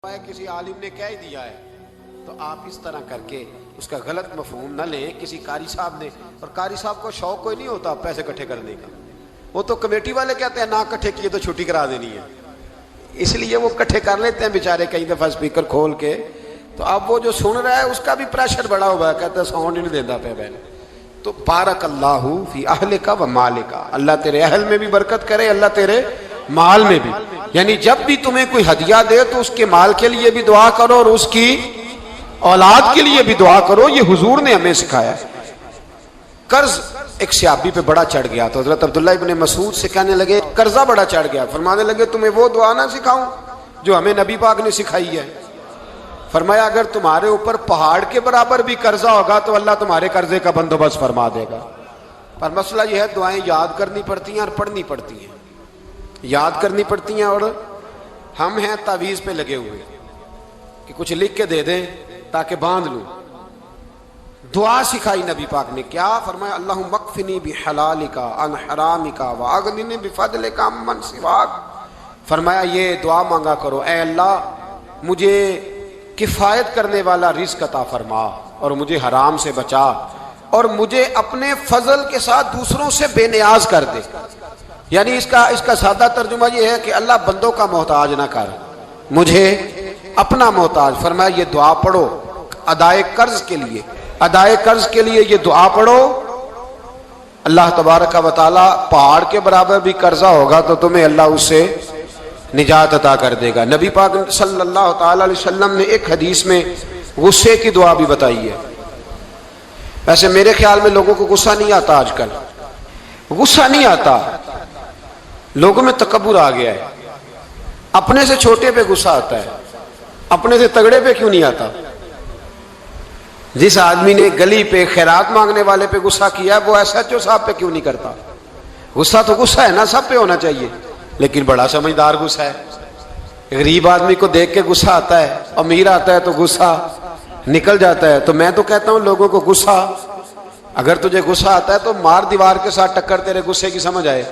کسی عالم نے کہہ دیا ہے تو آپ اس طرح کر کے اس کا غلط مفہوم نہ لیں. کسی قاری صاحب نے, اور قاری صاحب کو شوق کوئی نہیں ہوتا پیسے اکٹھے کرنے کا, وہ تو کمیٹی والے کہتے ہیں نہ اکٹھے کیے تو چھٹی کرا دینی ہے, اس لیے وہ اکٹھے کر لیتے ہیں بیچارے کئی دفعہ اسپیکر کھول کے. تو اب وہ جو سن رہا ہے اس کا بھی پریشر بڑا ہوا ہے, کہتا ہے ساؤنڈ نہیں دیتا پہ بہن. تو بارک اللہ فی اہلک و مالک, اللہ تیرے اہل میں بھی برکت کرے, اللہ تیرے مال میں بھی. یعنی جب بھی تمہیں کوئی ہدیہ دے تو اس کے مال کے لیے بھی دعا کرو اور اس کی اولاد کے لیے بھی دعا کرو. یہ حضور نے ہمیں سکھایا. قرض ایک صحابی پہ بڑا چڑھ گیا تو حضرت عبداللہ ابن مسعود سے کہنے لگے قرضہ بڑا چڑھ گیا. فرمانے لگے تمہیں وہ دعا نہ سکھاؤں جو ہمیں نبی پاک نے سکھائی ہے. فرمایا اگر تمہارے اوپر پہاڑ کے برابر بھی قرضہ ہوگا تو اللہ تمہارے قرضے کا بندوبست فرما دے گا. پر مسئلہ یہ ہے دعائیں یاد کرنی پڑتی ہیں اور پڑھنی پڑتی ہیں. یاد کرنی پڑتی ہیں اور ہم ہیں تعویذ پہ لگے ہوئے کہ کچھ لکھ کے دے دیں تاکہ باندھ لوں. دعا سکھائی نبی پاک نے, کیا فرمایا اللہم اکفنی بحلالک عن حرامک واغننی بفضلک عمن سواک. فرمایا یہ دعا مانگا کرو, اے اللہ مجھے کفایت کرنے والا رزق عطا فرما اور مجھے حرام سے بچا, اور مجھے اپنے فضل کے ساتھ دوسروں سے بے نیاز کر دے. یعنی اس کا سادہ ترجمہ یہ ہے کہ اللہ بندوں کا محتاج نہ کر, مجھے اپنا محتاج. فرمایا یہ دعا پڑھو ادائے قرض کے لیے, ادائے قرض کے لیے یہ دعا پڑھو. اللہ تبارک و تعالی پہاڑ کے برابر بھی قرضہ ہوگا تو تمہیں اللہ اس سے نجات عطا کر دے گا. نبی پاک صلی اللہ تعالی علیہ وسلم نے ایک حدیث میں غصے کی دعا بھی بتائی ہے. ویسے میرے خیال میں لوگوں کو غصہ نہیں آتا, آج کل غصہ نہیں آتا, لوگوں میں تکبر آ گیا ہے. اپنے سے چھوٹے پہ غصہ آتا ہے, اپنے سے تگڑے پہ کیوں نہیں آتا. جس آدمی نے گلی پہ خیرات مانگنے والے پہ غصہ کیا ہے وہ ایس ایچ او صاحب پہ کیوں نہیں کرتا. غصہ تو غصہ ہے نا, سب پہ ہونا چاہیے, لیکن بڑا سمجھدار غصہ ہے. غریب آدمی کو دیکھ کے غصہ آتا ہے, امیر آتا ہے تو غصہ نکل جاتا ہے. تو میں تو کہتا ہوں لوگوں کو غصہ, اگر تجھے غصہ آتا ہے تو مار دیوار کے ساتھ ٹکر تیرے غصے کی سمجھ آئے.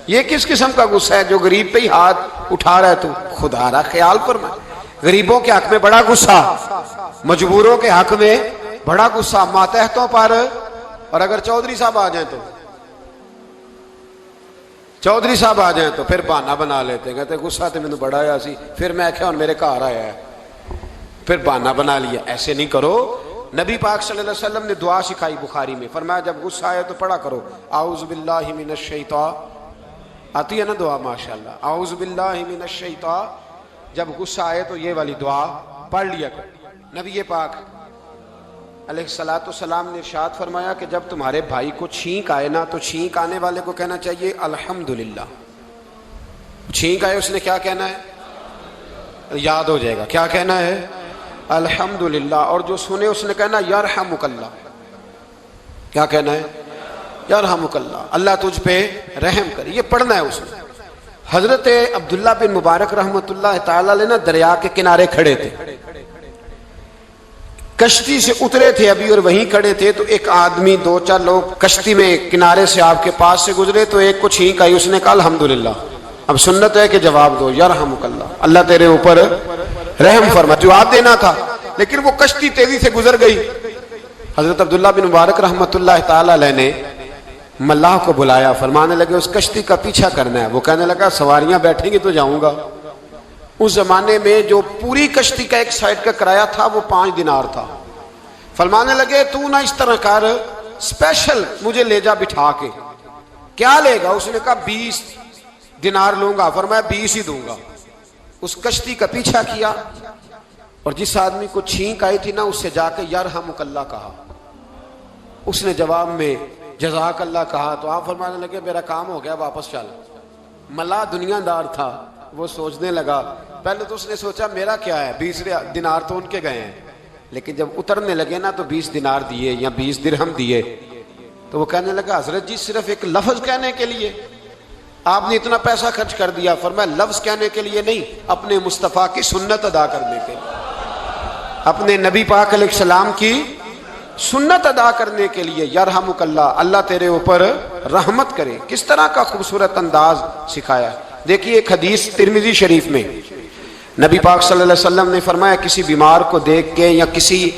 یہ کس قسم کا غصہ ہے جو غریب پہ ہی ہاتھ اٹھا رہا ہے. تو خدا را خیال فرما, غریبوں کے حق میں بڑا غصہ, مجبوروں کے حق میں بڑا غصہ, ماتحتوں پر. اور اگر چودھری صاحب آ جائیں تو پھر بہانہ بنا لیتے ہیں, کہتے غصہ تو مینوں بڑا آیا سی, پھر میں کیا ہن میرے گھر آیا ہے, پھر بہانہ بنا لیا. ایسے نہیں کرو. نبی پاک صلی اللہ علیہ وسلم نے دعا سکھائی بخاری میں, فرمایا جب غصہ آئے تو پڑھا کرو اعوذ باللہ من الشیطان. آتی ہے نا دعا ماشاءاللہ, اعوذ باللہ من الشیطان. جب غصہ آئے تو یہ والی دعا پڑھ لیا کرو. نبی پاک علیہ الصلوۃ والسلام نے ارشاد فرمایا کہ جب تمہارے بھائی کو چھینک آئے نا تو چھینک آنے والے کو کہنا چاہیے الحمدللہ. چھینک آئے اس نے کیا کہنا ہے, یاد ہو جائے گا کیا کہنا ہے, الحمدللہ. اور جو سنے اس نے کہنا یرحمک اللہ. کیا کہنا ہے, یرحمک اللہ, اللہ تجھ پہ رحم کرے. یہ پڑھنا ہے اس نے. حضرت عبداللہ بن مبارک رحمۃ اللہ تعالی علیہ نا دریا کے کنارے کھڑے تھے, کشتی سے اترے تھے ابھی اور وہیں کھڑے تھے. تو ایک آدمی, دو چار لوگ کشتی میں کنارے سے آپ کے پاس سے گزرے تو ایک کو چھینک آئی, اس نے کہا الحمدللہ. اب سنت ہے کہ جواب دو یرحمک اللہ, اللہ تیرے اوپر رحم فرما. جواب دینا تھا لیکن وہ کشتی تیزی سے گزر گئی. حضرت عبداللہ بن مبارک رحمۃ اللہ تعالی علیہ نے ملاح کو بلایا, فرمانے لگے اس کشتی کا پیچھا کرنا ہے. وہ کہنے لگا سواریاں بیٹھیں گی تو جاؤں گا. اس زمانے میں جو پوری کشتی کا ایک سائیڈ کا کرایہ تھا وہ 5 دینار تھا. فرمانے لگے تو نہ اس طرح کر, اسپیشل مجھے لے جا بٹھا کے. کیا لے گا, اس نے کہا 20 دینار لوں گا. فرمایا 20 ہی دوں گا. اس کشتی کا پیچھا کیا اور جس آدمی کو چھینک آئی تھی نا اس سے جا کے یرحمک اللہ کہا. اس نے جواب میں جزاک اللہ کہا. تو آپ فرمانے لگے میرا کام ہو گیا, واپس چل. ملا دنیا دار تھا, وہ سوچنے لگا. پہلے تو اس نے سوچا میرا کیا ہے, 20 دینار تو ان کے گئے ہیں. لیکن جب اترنے لگے نا تو 20 دینار دیے یا 20 درہم دیے. تو وہ کہنے لگا حضرت جی صرف ایک لفظ کہنے کے لیے آپ نے اتنا پیسہ خرچ کر دیا. فرمایا لفظ کہنے کے لیے نہیں, اپنے مصطفیٰ کی سنت ادا کرنے کے لیے, اپنے نبی پاک علیہ السلام کی سنت ادا کرنے کے لیے. یرحمک اللہ, اللہ تیرے اوپر رحمت کرے. کس طرح کا خوبصورت انداز سکھایا. دیکھیے ایک حدیث ترمذی شریف میں نبی پاک صلی اللہ علیہ وسلم نے فرمایا کسی بیمار کو دیکھ کے یا کسی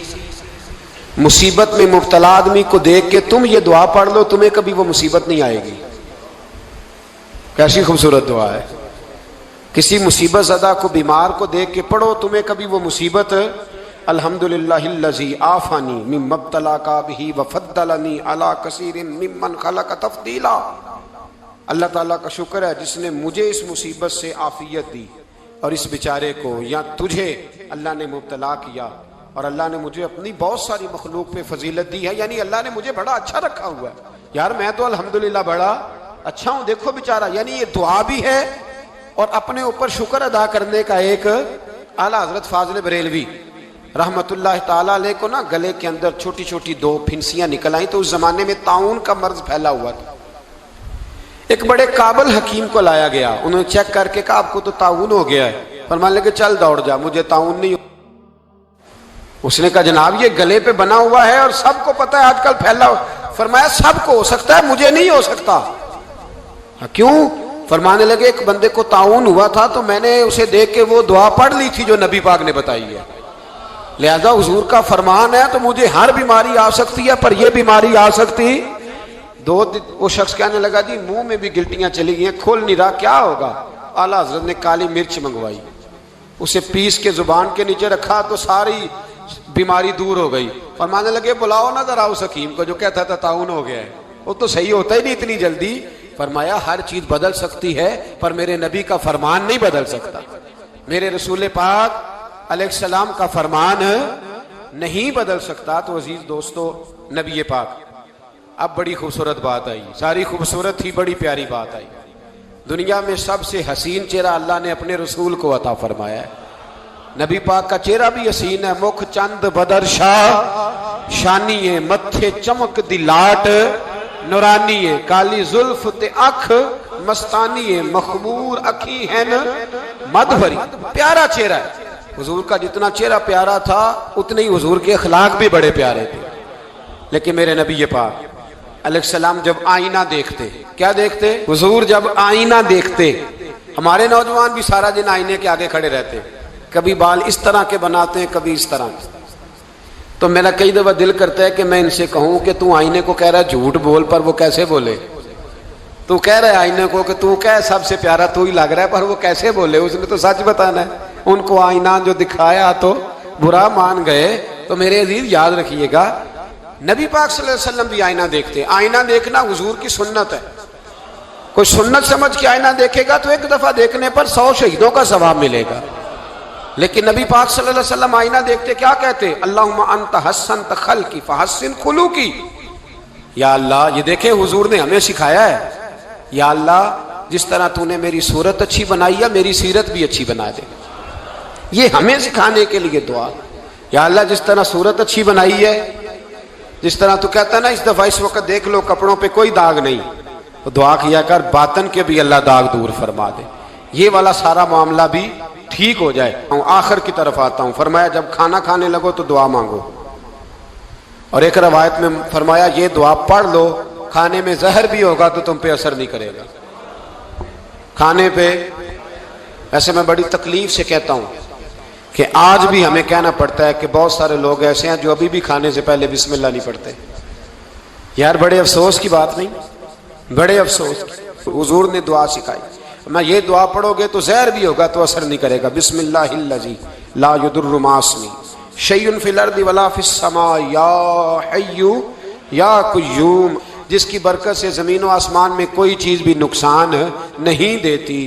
مصیبت میں مبتلا آدمی کو دیکھ کے تم یہ دعا پڑھ لو تمہیں کبھی وہ مصیبت نہیں آئے گی. کیسی خوبصورت دعا ہے. کسی مصیبت زدہ کو بیمار کو دیکھ کے پڑھو تمہیں کبھی وہ مصیبت الحمدللہ الذی عافانی مما ابتلاک بہ وفضلنی علی کثیر ممن خلق تفضیلا. اللہ تعالیٰ کا شکر ہے جس نے مجھے اس مصیبت سے عافیت دی اور اس بیچارے کو یا تجھے اللہ نے مبتلا کیا اور اللہ نے مجھے اپنی بہت ساری مخلوق پہ فضیلت دی ہے. یعنی اللہ نے مجھے بڑا اچھا رکھا ہوا ہے یار, میں تو الحمدللہ بڑا اچھا ہوں, دیکھو بیچارہ. یعنی یہ دعا بھی ہے اور اپنے اوپر شکر ادا کرنے کا ایک. اعلیٰ حضرت فاضل بریلوی رحمت اللہ تعالیٰ علیہ کو نا گلے کے اندر چھوٹی چھوٹی 2 پھنسیاں نکل آئیں تو اس زمانے میں طاعون کا مرض پھیلا ہوا تھا. ایک بڑے قابل حکیم کو لایا گیا, انہوں نے چیک کر کے کہا آپ کو تو طاعون ہو گیا ہے. فرمانے لگے چل دوڑ جا, مجھے طاعون نہیں. اس نے کہا جناب یہ گلے پہ بنا ہوا ہے اور سب کو پتہ ہے آج کل پھیلا ہوا. فرمایا سب کو ہو سکتا ہے مجھے نہیں ہو سکتا. کیوں؟ فرمانے لگے ایک بندے کو طاعون ہوا تھا تو میں نے اسے دیکھ کے وہ دعا پڑھ لی تھی جو نبی پاک نے بتائی ہے, لہذا حضور کا فرمان ہے تو مجھے ہر بیماری آ سکتی ہے پر یہ بیماری آ سکتی. وہ شخص کہنے لگا جی منہ میں بھی گلٹیاں چلی گئی ہیں, کھول نہیں رہا, کیا ہوگا؟ اعلیٰ حضرت نے کالی مرچ منگوائی, اسے پیس کے زبان کے نیچے رکھا تو ساری بیماری دور ہو گئی. فرمانے لگے بلاؤ نا ذرا اس حکیم کو جو کہتا تھا طاعون ہو گیا ہے, وہ تو صحیح ہوتا ہی نہیں اتنی جلدی. فرمایا ہر چیز بدل سکتی ہے پر میرے نبی کا فرمان نہیں بدل سکتا, میرے رسول پاک علیہ السلام کا فرمان نہیں بدل سکتا. تو عزیز دوستو نبی پاک, اب بڑی خوبصورت بات آئی, ساری خوبصورت تھی, بڑی پیاری بات آئی. دنیا میں سب سے حسین چہرہ اللہ نے اپنے رسول کو عطا فرمایا ہے. نبی پاک کا چہرہ بھی حسین ہے, مکھ چند بدر شاہ شانی ہے, متھے چمک دی لاٹ نورانی ہے, کالی زلف تے اکھ مستانی ہے, مخمور اکھی ہیں مدھوری. پیارا چہرہ ہے حضور کا. جتنا چہرہ پیارا تھا اتنے ہی حضور کے اخلاق بھی بڑے پیارے تھے. لیکن میرے نبی پاک علیہ السلام جب آئینہ دیکھتے, کیا دیکھتے؟ حضور جب آئینہ دیکھتے, ہمارے نوجوان بھی سارا دن آئینے کے آگے کھڑے رہتے, کبھی بال اس طرح کے بناتے ہیں کبھی اس طرح. تو میرا کئی دفعہ دل کرتا ہے کہ میں ان سے کہوں کہ تو آئینے کو کہہ رہا ہے جھوٹ بول, پر وہ کیسے بولے؟ تو کہہ رہا ہے آئینے کو کہ تو کہہ سب سے پیارا تو ہی لگ رہا ہے, پر وہ کیسے بولے؟ اس نے تو سچ بتانا ہے. ان کو آئینہ جو دکھایا تو برا مان گئے. تو میرے عزیز یاد رکھیے گا نبی پاک صلی اللہ علیہ وسلم بھی آئینہ دیکھتے. آئینہ دیکھنا حضور کی سنت ہے. کوئی سنت سمجھ کے آئینہ دیکھے گا تو ایک دفعہ دیکھنے پر 100 شہیدوں کا ثواب ملے گا. لیکن نبی پاک صلی اللہ علیہ وسلم آئینہ دیکھتے کیا کہتے؟ اللہم انت حسنت خلقی فحسن خلوقی. یا اللہ, یہ دیکھیں حضور نے ہمیں سکھایا ہے, یا اللہ جس طرح تو نے میری صورت اچھی بنائی ہے میری سیرت بھی اچھی بنا دے. یہ ہمیں سکھانے کے لیے دعا. یا اللہ جس طرح صورت اچھی بنائی ہے, جس طرح تو کہتا ہے نا اس دفعہ اس وقت دیکھ لو کپڑوں پہ کوئی داغ نہیں, تو دعا کیا کر باطن کے بھی اللہ داغ دور فرما دے, یہ والا سارا معاملہ بھی ٹھیک ہو جائے. آخر کی طرف آتا ہوں. فرمایا جب کھانا کھانے لگو تو دعا مانگو, اور ایک روایت میں فرمایا یہ دعا پڑھ لو, کھانے میں زہر بھی ہوگا تو تم پہ اثر نہیں کرے گا. کھانے پہ ایسے میں بڑی تکلیف سے کہتا ہوں کہ آج بھی ہمیں کہنا پڑتا ہے کہ بہت سارے لوگ ایسے ہیں جو ابھی بھی کھانے سے پہلے بسم اللہ نہیں پڑھتے. یار بڑے افسوس کی بات نہیں, بڑے افسوس. حضور نے دعا سکھائی, میں یہ دعا پڑھو گے تو زہر بھی ہوگا تو اثر نہیں کرے گا. بسم اللہ الذی لا یضر مع اسمہ شیء فی الارض ولا فی السماء یا حی یا قیوم, جس کی برکت سے زمین و آسمان میں کوئی چیز بھی نقصان نہیں دیتی,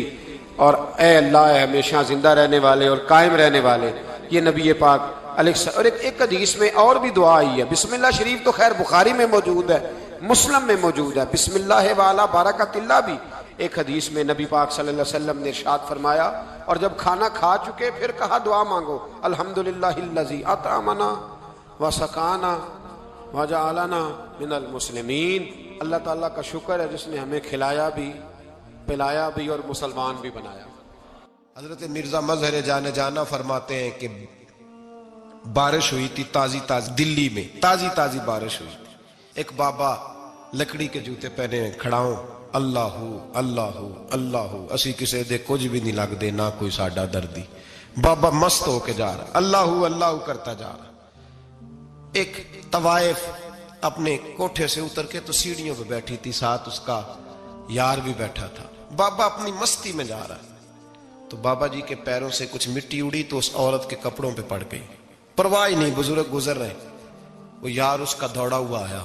اور اے اللہ اے ہمیشہ زندہ رہنے والے اور قائم رہنے والے. یہ نبی پاک علیہ السلام. اور ایک حدیث میں اور بھی دعا آئی ہے. بسم اللہ شریف تو خیر بخاری میں موجود ہے, مسلم میں موجود ہے. بسم اللہ والا بارکۃ اللہ بھی ایک حدیث میں نبی پاک صلی اللہ علیہ وسلم نے ارشاد فرمایا. اور جب کھانا کھا چکے پھر کہا دعا مانگو, الحمدللہ الذی اطعمنا وسقانا وجعلنا من المسلمین. اللہ تعالیٰ کا شکر ہے جس نے ہمیں کھلایا بھی پلایا بھی اور مسلمان بھی بنایا. حضرت مرزا مظہر جانے جانا فرماتے ہیں کہ بارش ہوئی تھی تازی تازی, دلی میں تازی تازی بارش ہوئی تھی. ایک بابا لکڑی کے جوتے پہنے کھڑا ہوں, اللہ اللہ اللہ اسی کسے دے کچھ بھی نہیں لگ دے نہ کوئی ساڈا دردی. بابا مست ہو کے جا رہا، اللہ اللہ کرتا جا رہا. ایک طوائف اپنے کوٹھے سے اتر کے تو سیڑھیوں پہ بیٹھی تھی، ساتھ اس کا یار بھی بیٹھا تھا. بابا اپنی مستی میں جا رہا ہے تو بابا جی کے پیروں سے کچھ مٹی اڑی تو اس عورت کے کپڑوں پہ پڑ گئی. پرواہ ہی نہیں، بزرگ گزر رہے. وہ یار اس کا دوڑا ہوا آیا،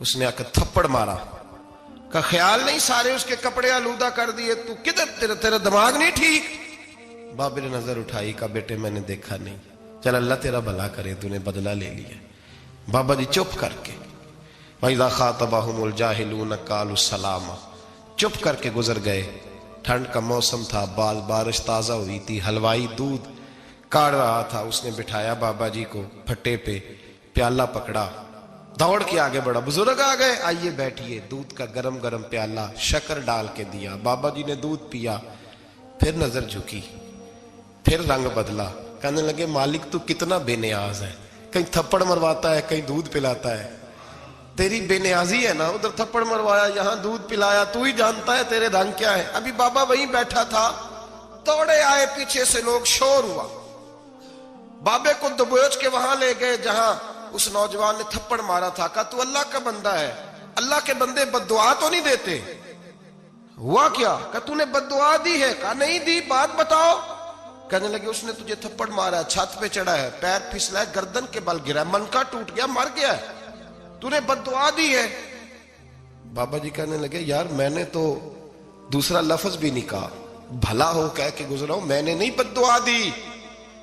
اس نے آ کے تھپڑ مارا. کا خیال نہیں سارے اس کے کپڑے آلودہ کر دیے، تو کدھر تیرا دماغ نہیں ٹھیک؟ بابے نے نظر اٹھائی، کہا بیٹے میں نے دیکھا نہیں، چل اللہ تیرا بھلا کرے، تو نے بدلہ لے لیا. بابا جی چپ کر کے وَإِذَا خَاطَبَهُمُ الْجَاهِلُونَ قَالُوا السَّلَامَ چپ کر کے گزر گئے. ٹھنڈ کا موسم تھا، بارش تازہ ہوئی تھی، حلوائی دودھ کاڑ رہا تھا. اس نے بٹھایا بابا جی کو پھٹے پہ، پیالہ پکڑا، دوڑ کے آگے بڑھا. بزرگ آ گئے، آئیے بیٹھیے. دودھ کا گرم گرم پیالہ شکر ڈال کے دیا. بابا جی نے دودھ پیا، پھر نظر جھکی، پھر رنگ بدلا. کہنے لگے مالک تو کتنا بے نیاز ہے، کہیں تھپڑ مرواتا ہے، کہیں دودھ پلاتا ہے. تیری بے نیازی ہے نا، ادھر تھپڑ مروایا، یہاں دودھ پلایا، تو ہی جانتا ہے تیرے رنگ کیا ہے. ابھی بابا وہیں بیٹھا تھا، دوڑے آئے پیچھے سے لوگ، شور ہوا. بابے کو دبوچ کے وہاں لے گئے جہاں اس نوجوان نے تھپڑ مارا تھا. کہا تو اللہ کا بندہ ہے، اللہ کے بندے بد دعا تو نہیں دیتے. ہوا کیا؟ کہا تو نے بد دعا دی ہے؟ کہا نہیں دی، بات بتاؤ. کہنے لگے اس نے تجھے تھپڑ مارا ہے، چھت پہ چڑھا ہے، پیر پھسلا ہے، گردن کے بل گرا ہے، منکا ٹوٹ گیا، مر گیا ہے، تو نے بد دعا دی ہے. بابا جی کہنے لگے یار میں نے تو دوسرا لفظ بھی نہیں کہا، بھلا ہو کہہ کے گزرا ہوں، میں نے نہیں بد دعا دی.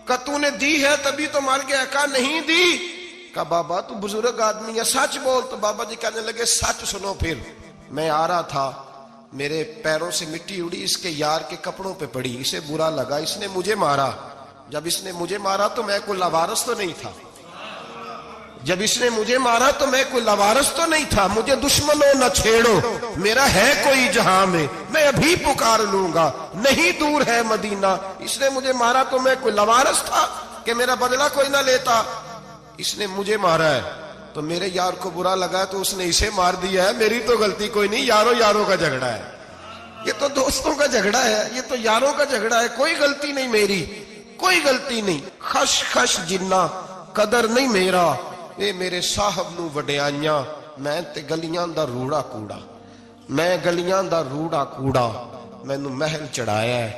کہا تو نے دی ہے تبھی تو مر گیا. کہا نہیں دی. کہا بابا تو بزرگ آدمی ہے، سچ بول. تو بابا جی کہنے لگے سچ سنو. پھر میں آ رہا تھا، میرے پیروں سے مٹی اڑی، اس کے یار کے کپڑوں پہ پڑی، اسے برا لگا، اس نے مجھے مارا. جب اس نے مجھے مارا تو میں کوئی لاوارث تو نہیں تھا، جب اس نے مجھے مارا تو میں کوئی لاوارث تو نہیں تھا. مجھے دشمنوں نہ چھیڑو، میرا ہے کوئی جہاں میں ابھی پکار لوں گا، نہیں دور ہے مدینہ. اس نے مجھے مارا تو میں کوئی لاوارث تھا کہ میرا بدلہ کوئی نہ لیتا. اس نے مجھے مارا ہے تو میرے یار کو برا لگا تو اس نے اسے مار دیا ہے، میری تو غلطی کوئی نہیں. یاروں کا جھگڑا ہے، یہ تو دوستوں کا جھگڑا ہے، یہ تو یاروں کا جھگڑا ہے، کوئی غلطی نہیں میری، کوئی غلطی نہیں. خش خش جنہ قدر نہیں میرا، اے میرے صاحب نو وڈیائیاں، میں تے گلیاں دا روڑا کوڑا، میں گلیاں دا روڑا کوڑا. میں نو محل چڑھایا ہے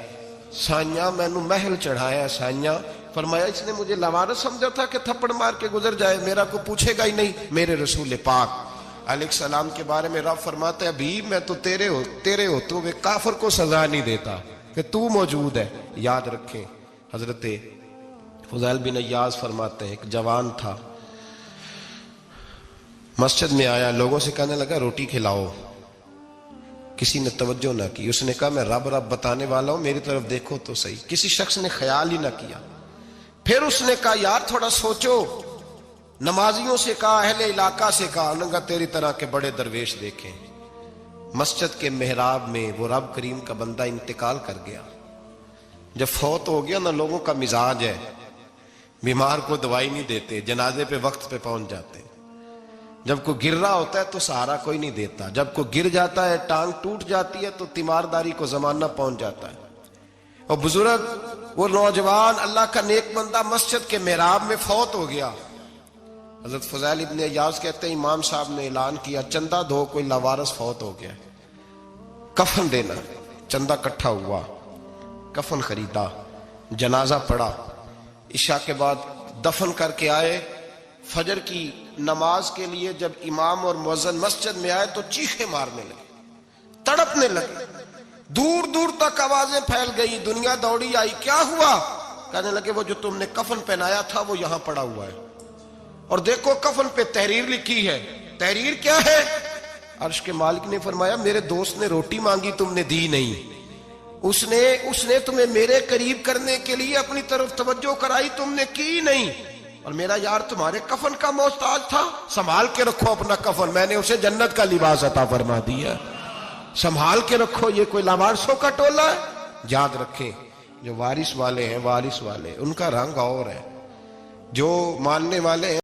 سائیاں، میں نو محل چڑھایا ہے سائیاں. فرمایا اس نے مجھے لاوارث سمجھا تھا کہ تھپڑ مار کے گزر جائے، میرا کو پوچھے گا ہی نہیں. میرے رسول پاک علیہ السلام کے بارے میں رب فرماتا ہے ابھی میں تو تیرے ہوتے ہوئے کافر کو سزا نہیں دیتا کہ تو موجود ہے. یاد رکھیں حضرت فضیل بن عیاض فرماتے ہیں ایک جوان تھا، مسجد میں آیا، لوگوں سے کہنے لگا روٹی کھلاؤ. کسی نے توجہ نہ کی. اس نے کہا میں رب بتانے والا ہوں، میری طرف دیکھو تو صحیح. کسی شخص نے خیال ہی نہ کیا. پھر اس نے کہا یار تھوڑا سوچو. نمازیوں سے کہا، اہل علاقہ سے کہا، انہوں نے کہا تیری طرح کے بڑے درویش دیکھیں. مسجد کے محراب میں وہ رب کریم کا بندہ انتقال کر گیا. جب فوت ہو گیا نا، لوگوں کا مزاج ہے بیمار کو دوائی نہیں دیتے، جنازے پہ وقت پہ پہنچ جاتے. جب کوئی گر رہا ہوتا ہے تو سہارا کوئی نہیں دیتا، جب کوئی گر جاتا ہے ٹانگ ٹوٹ جاتی ہے تو تیمارداری کو زمانہ پہنچ جاتا ہے. اور بزرگ وہ نوجوان اللہ کا نیک بندہ مسجد کے محراب میں فوت ہو گیا. حضرت فضیل ابن عیاض کہتے ہیں امام صاحب نے اعلان کیا چندہ دو، کوئی لاوارث فوت ہو گیا، کفن دینا. چندہ کٹھا ہوا، کفن خریدا، جنازہ پڑا. عشاء کے بعد دفن کر کے آئے. فجر کی نماز کے لیے جب امام اور مؤذن مسجد میں آئے تو چیخیں مارنے لگے، تڑپنے لگے. دور دور تک آوازیں پھیل گئی، دنیا دوڑی آئی. کیا ہوا؟ کہنے لگے وہ جو تم نے کفن پہنایا تھا وہ یہاں پڑا ہوا ہے، اور دیکھو کفن پہ تحریر لکھی ہے. تحریر کیا ہے؟ عرش کے مالک نے فرمایا میرے دوست نے روٹی مانگی تم نے دی نہیں، اس نے تمہیں میرے قریب کرنے کے لیے اپنی طرف توجہ کرائی، تم نے کی نہیں. اور میرا یار تمہارے کفن کا محتاج تھا، سنبھال کے رکھو اپنا کفن، میں نے اسے جنت کا لباس عطا فرما دیا، سنبھال کے رکھو. یہ کوئی لاوارثوں کا ٹولہ ہے؟ یاد رکھیں جو وارث والے ہیں، وارث والے ان کا رنگ اور ہے، جو ماننے والے ہیں